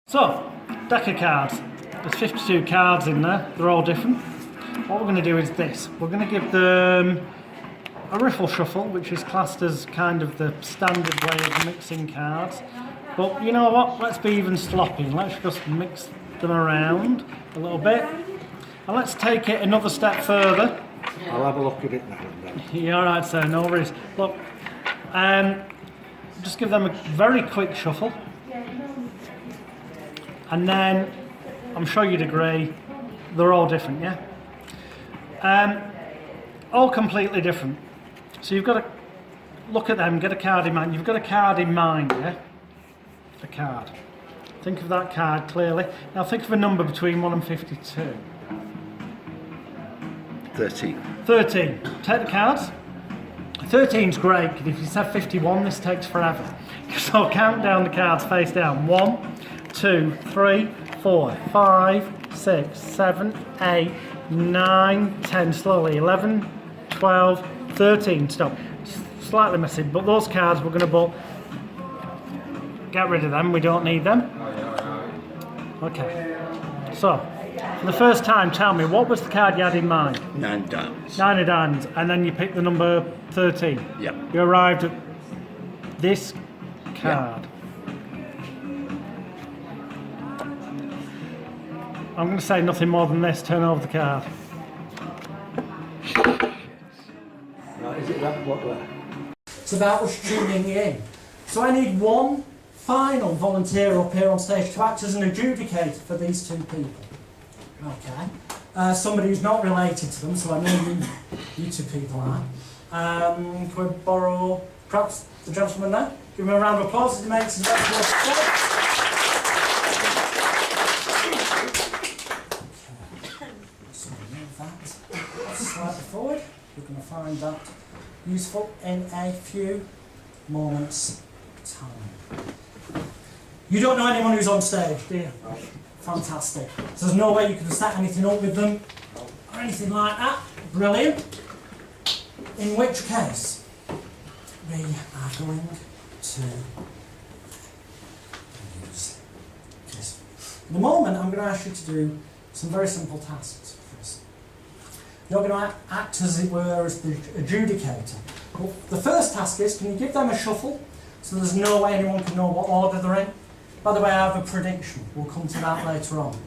So, deck of cards. There's 52 cards in there, they're all different. What we're going to do is this. We're going to give them a riffle shuffle, which is classed as kind of the standard way of mixing cards. But you know what, let's be even sloppy. Let's just mix them around a little bit. And let's take it another step further. I'll have a look at it now and then. Yeah, alright, so no worries. Look, just give them a very quick shuffle. And then, I'm sure you'd agree, they're all different, yeah? All completely different. So you've got to look at them, get a card in mind. You've got a card in mind, yeah? A card. Think of that card clearly. Now think of a number between 1 and 52. 13. 13. Take the cards. 13's great, because if you said 51, this takes forever. So count down the cards face down. 1, 2, 3, 4, 5, 6, 7, 8, 9, 10, slowly, 11, 12, 13, stop. Slightly messy, but those cards we're going to get rid of them, we don't need them. Okay, so, for the first time, tell me, what was the card you had in mind? 9 diamonds. 9 of diamonds, and then you picked the number 13. Yep. You arrived at this card. Yep. I'm going to say nothing more than this, turn over the card. Right, is it that block there? It's about us tuning in. So I need one final volunteer up here on stage to act as an adjudicator for these two people. Okay. Somebody who's not related to them, so I know you two people are. Can we borrow perhaps the gentleman there? Give him a round of applause as he makes his best work. Slightly forward. We're going to find that useful in a few moments' time. You don't know anyone who's on stage, do you? No. Fantastic. So there's no way you could have set anything up with them or anything like that. Brilliant. In which case, we are going to use this. In a moment, I'm going to ask you to do some very simple tasks. You're going to act, as it were, as the adjudicator. Well, the first task is, can you give them a shuffle so there's no way anyone can know what order they're in? By the way, I have a prediction. We'll come to that later on.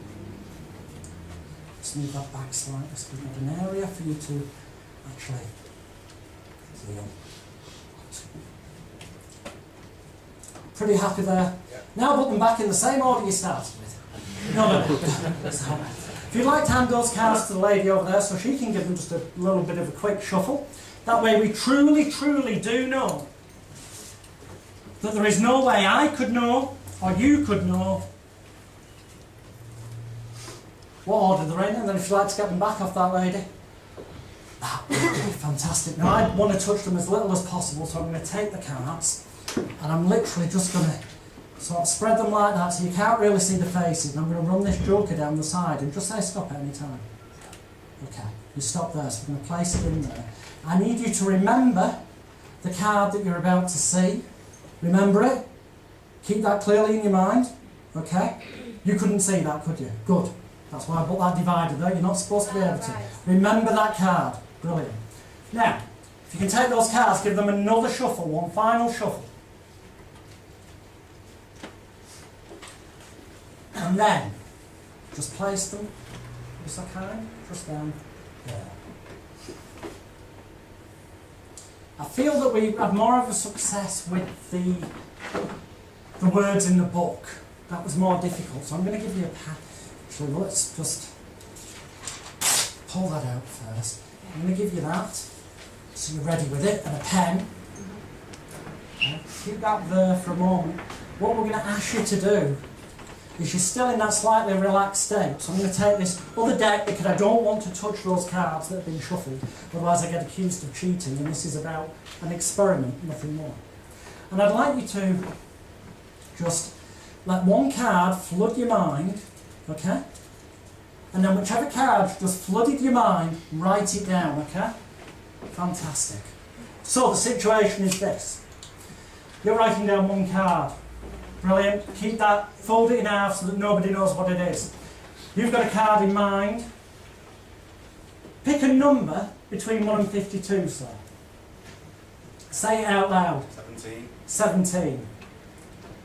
Just move that back slightly so we've got an area for you to actually see. Pretty happy there? Yeah. Now put them back in the same order you started with. No. If you'd like to hand those cards to the lady over there so she can give them just a little bit of a quick shuffle, that way we truly, truly do know that there is no way I could know, or you could know, what order they're in, and then if you'd like to get them back off that lady, that would be fantastic. Now I want to touch them as little as possible, so I'm going to take the cards, and I'm literally just going to sort of spread them like that so you can't really see the faces. And I'm going to run this joker down the side and just say stop at any time. Okay, you stop there, so I'm going to place it in there. I need you to remember the card that you're about to see. Remember it. Keep that clearly in your mind. Okay? You couldn't see that, could you? Good. That's why I put that divider there. You're not supposed to be able to. Remember that card. Brilliant. Now, if you can take those cards, give them another shuffle, one final shuffle. And then, just place them, just like kind, just down there. I feel that we had more of a success with the words in the book. That was more difficult, so I'm going to give you a pad. Actually, let's just pull that out first. I'm going to give you that, so you're ready with it, and a pen. Okay. Keep that there for a moment. What we're going to ask you to do is you're still in that slightly relaxed state. So I'm going to take this other deck because I don't want to touch those cards that have been shuffled, otherwise I get accused of cheating, and this is about an experiment, nothing more. And I'd like you to just let one card flood your mind, okay? And then whichever card just flooded your mind, write it down, okay? Fantastic. So the situation is this. You're writing down one card. Brilliant. Keep that, fold it in half so that nobody knows what it is. You've got a card in mind. Pick a number between 1 and 52, sir. Say it out loud. 17. 17.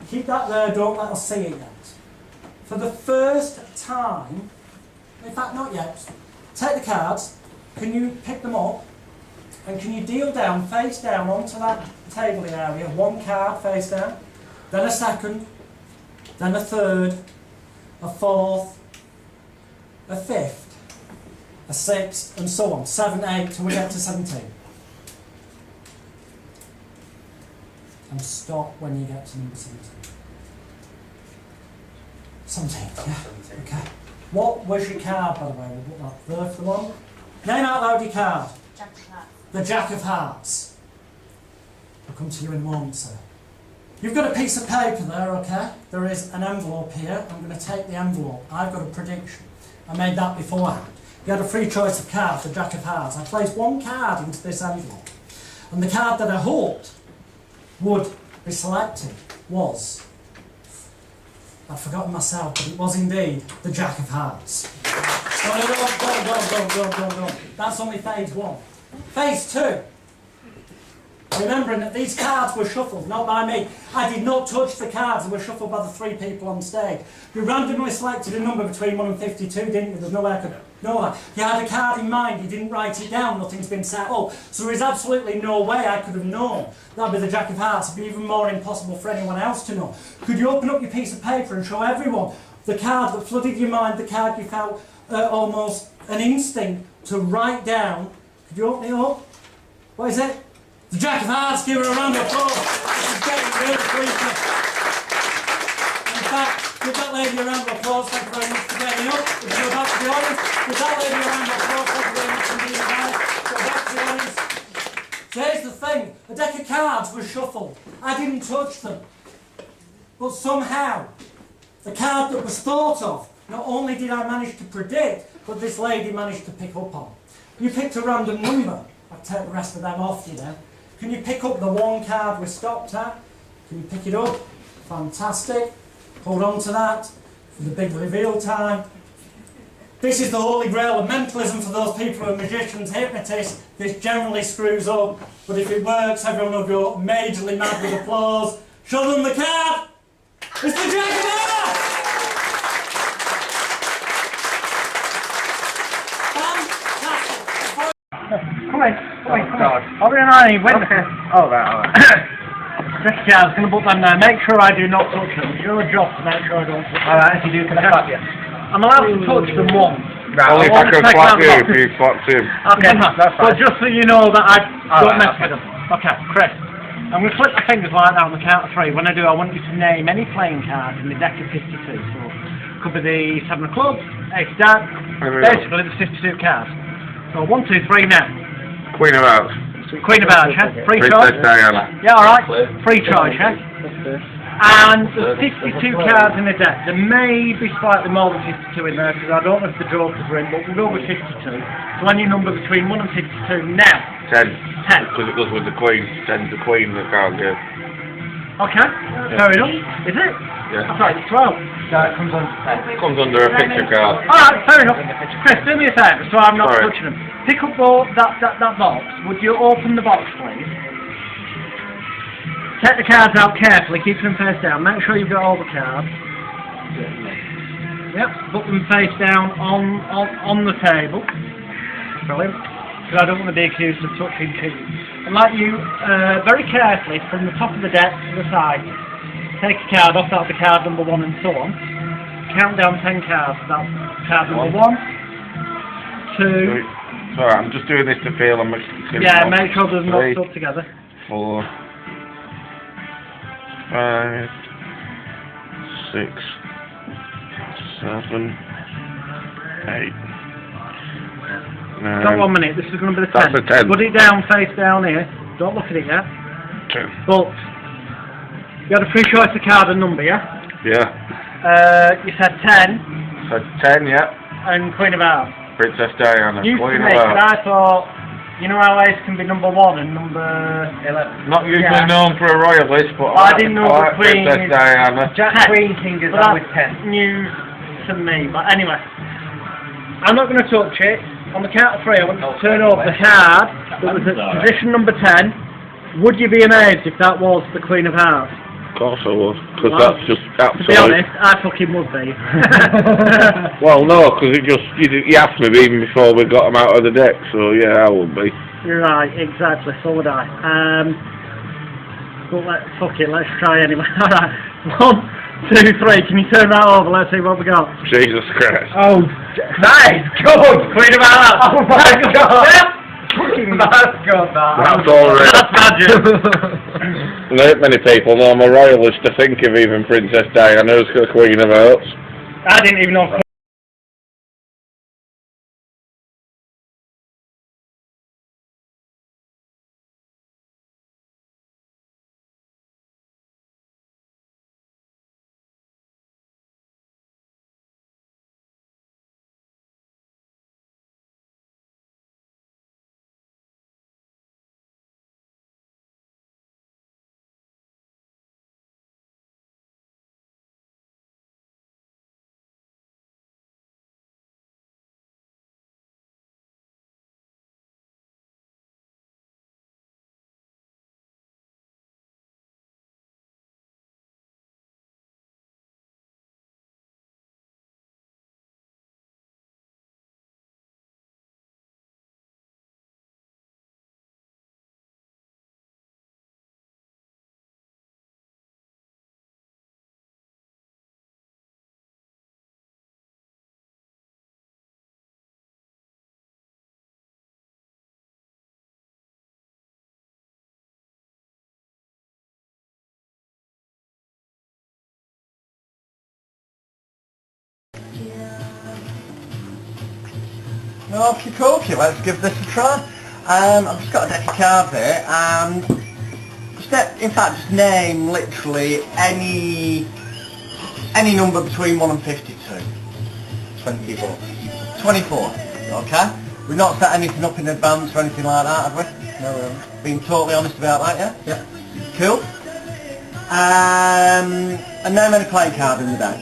Keep that there, don't let us see it yet. For the first time, in fact not yet, take the cards, can you pick them up, and can you deal down, face down onto that table area, one card face down, then a second, then a third, a fourth, a fifth, a sixth, and so on. 7, 8, till we get to 17. And stop when you get to number 17. 17, yeah. 17. Okay. What was your card, by the way? We'll put that there for the one. Name out loud your card. Jack of Hearts. The Jack of Hearts. I'll come to you in a moment, sir. You've got a piece of paper there, okay? There is an envelope here. I'm going to take the envelope. I've got a prediction. I made that beforehand. You had a free choice of cards, the Jack of Hearts. I placed one card into this envelope. And the card that I hoped would be selected was, I've forgotten myself, but it was indeed the Jack of Hearts. Go. That's only phase 1. Phase 2. Remembering that these cards were shuffled, not by me. I did not touch the cards, they were shuffled by the 3 people on stage. You randomly selected a number between 1 and 52, didn't you? There's no way I could know that. You had a card in mind, you didn't write it down, nothing's been set up. So there is absolutely no way I could have known that'd be the Jack of Hearts. It'd be even more impossible for anyone else to know. Could you open up your piece of paper and show everyone the card that flooded your mind, the card you felt almost an instinct to write down? Could you open it up? What is it? The Jack of Hearts, give her a round of applause. This is getting really creepy. In fact, give that lady a round of applause, thank you very much for getting up. If you go back to the audience, give that lady a round of applause, thank you very much for being here. Go back to the audience. So here's the thing, a deck of cards was shuffled. I didn't touch them. But somehow, the card that was thought of, not only did I manage to predict, but this lady managed to pick up on. You picked a random number. I'll take the rest of them off you now. Can you pick up the one card we stopped at? Can you pick it up? Fantastic. Hold on to that for the big reveal time. This is the holy grail of mentalism for those people who are magicians, hypnotists. This generally screws up, but if it works, everyone will go majorly mad with applause. Show them the card! It's the Jack of Hearts! Fantastic! Come on. Over and on, wait a minute. All right. Just, yeah, I was going to put them there. Make sure I do not touch them. It's your job to make sure I don't touch them. Alright, if you do, can I clap you? I'm allowed to touch them once. Right, Only if I can clap you, if you clap him. Okay, that's fine. but just so you know that I don't mess okay. with them. Okay, Chris. I'm going to flip my fingers like that on the count of 3. When I do, I want you to name any playing card in the deck of 52. So it could be the 7 of clubs, 8 of diamonds, basically the 52 cards. So 1, 2, 3 now. Queen of Hearts. Queen of Hearts, yeah? Free Princess choice? Diana. Yeah, alright. Free choice, yeah? And there's 52 cards in the deck. There may be slightly more than 52 in there because I don't know if the jokers are in, but we'll go with 52. So any number between 1 and 52 now. 10. 10. Because it goes with the Queen. 10's the Queen of the card game. Okay, fair enough. Is it? Yeah. I thought it was 12. No, it comes on 10. Comes under a picture card. Alright, fair enough. Chris, do me a favour so I'm not Sorry. touching them. Pick up that box. Would you open the box, please? Take the cards out carefully, keep them face down. Make sure you've got all the cards. Yep, put them face down on the table. Brilliant. Because I don't want to be accused of touching keys. And like you, very carefully, from the top of the deck to the side, take a card off, that'll be card number 1 and so on. Count down 10 cards, that's card number 1, 2... Sorry, I'm just doing this to feel I'm yeah, make sure there's not 3, stuck together. 4, 5, 6, 7, 8, 9. Got 1 minute, this is going to be the 10. That's the 10. Put it down, face down here. Don't look at it yet. 10. But, you had a free choice of card and number, yeah? Yeah. You said 10. So 10, yeah. And Queen of Hearts. Princess Diana. Used Queen to of make, and Hearts. I thought, You know how ace can be number 1 and number 11? Not usually Yeah. known for a royalist, but I didn't know I the like Queen Princess is- Diana. Jack Queen King is But always that's 10. news to me. But anyway, I'm not going to touch it. On the count of 3, I want you to turn over the card that was at position number 10. Would you be amazed if that was the Queen of Hearts? Of course I would, because Well, that's just To be absolute. honest, I fucking would be. Well, no, because you asked me even before we got them out of the deck, so yeah, I would be. You're right, exactly, so would I. But fuck it, let's try anyway. Alright, 1, 2, 3, can you turn that over, let's see what we got. Jesus Christ. Oh, nice, good, Queen of Hearts. Oh my God. That's good, that. That's alright. That's magic. Not many people know I'm a royalist to think of even Princess Diana as the Queen of Hearts. I didn't even know. Okie dokie, let's give this a try. I've just got a deck of cards here, and just name literally any number between 1 and 52. 24. 24, okay? We've not set anything up in advance or anything like that, have we? No, we haven't. Being totally honest about that, yeah? Yep. Cool. And name any playing card in the deck.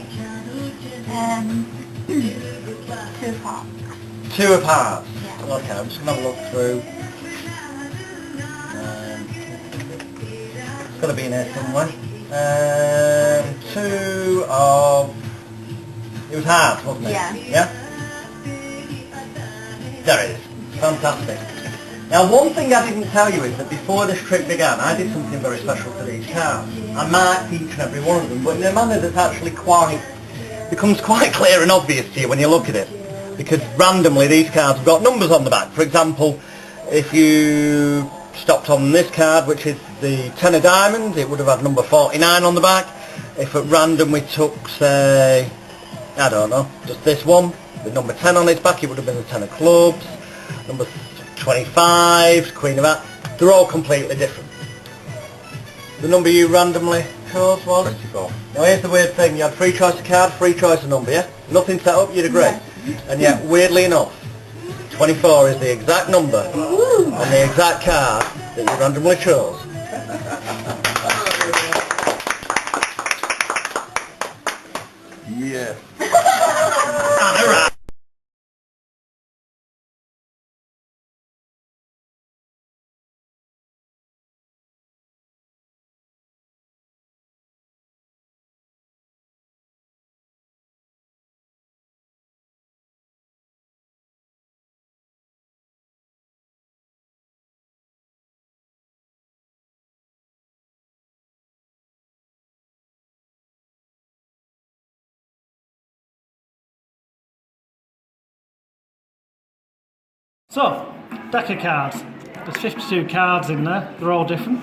2 parts. 2 of hearts. Yeah. Okay, I'm just going to have a look through. It's got to be in here somewhere. 2 of... It was hearts, wasn't it? Yeah. Yeah? There it is. Fantastic. Now, one thing I didn't tell you is that before this trip began, I did something very special for these cards. I marked each and every one of them, but in a manner that's actually becomes quite clear and obvious to you when you look at it. Because randomly these cards have got numbers on the back. For example, if you stopped on this card, which is the 10 of diamonds, it would have had number 49 on the back. If at random we took, say, I don't know, just this one, with number 10 on its back, it would have been the 10 of clubs. Number 25, Queen of Hearts. They're all completely different. The number you randomly chose was? 24. Now here's the weird thing, you had free choice of card, free choice of number, yeah? Nothing set up, you'd agree? Yeah. And yet, weirdly enough, 24 is the exact number on the exact card that you randomly chose. Yeah. Alright. So, deck of cards. There's 52 cards in there, they're all different.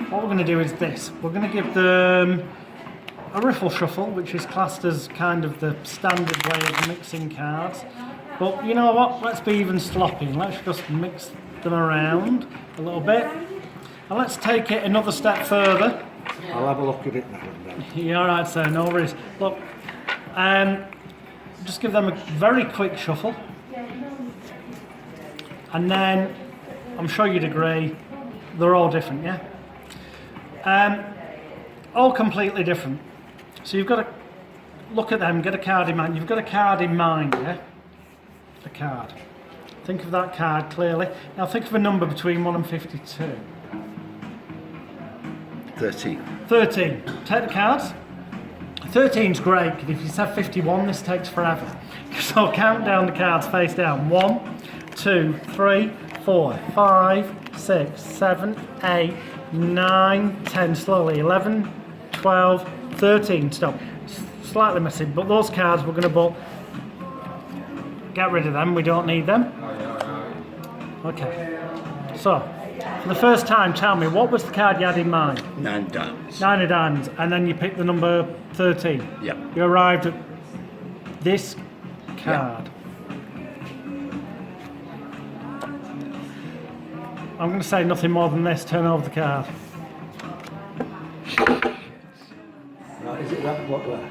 What we're going to do is this. We're going to give them a riffle shuffle, which is classed as kind of the standard way of mixing cards. But you know what, let's be even sloppy. Let's just mix them around a little bit. And let's take it another step further. I'll have a look at it now and then. You're alright, sir, no worries. Look, just give them a very quick shuffle. And then I'm sure you'd agree, they're all different, yeah? All completely different. So you've got to look at them, get a card in mind. You've got a card in mind, yeah? A card. Think of that card clearly. Now think of a number between 1 and 52. 13. 13. Take the cards. 13's great, because if you say 51, this takes forever. So count down the cards face down. 1, 2, 3, 4, 5, 6, 7, 8, 9, 10. Slowly. 11, 12, 13. Stop. Slightly messy, but those cards we're going to get rid of them. We don't need them. Okay. So, for the first time, tell me, what was the card you had in mind? 9 diamonds. 9 of diamonds, and then you picked the number 13. Yep. You arrived at this card. I'm going to say nothing more than this. Turn over the card. Right, is it that what there?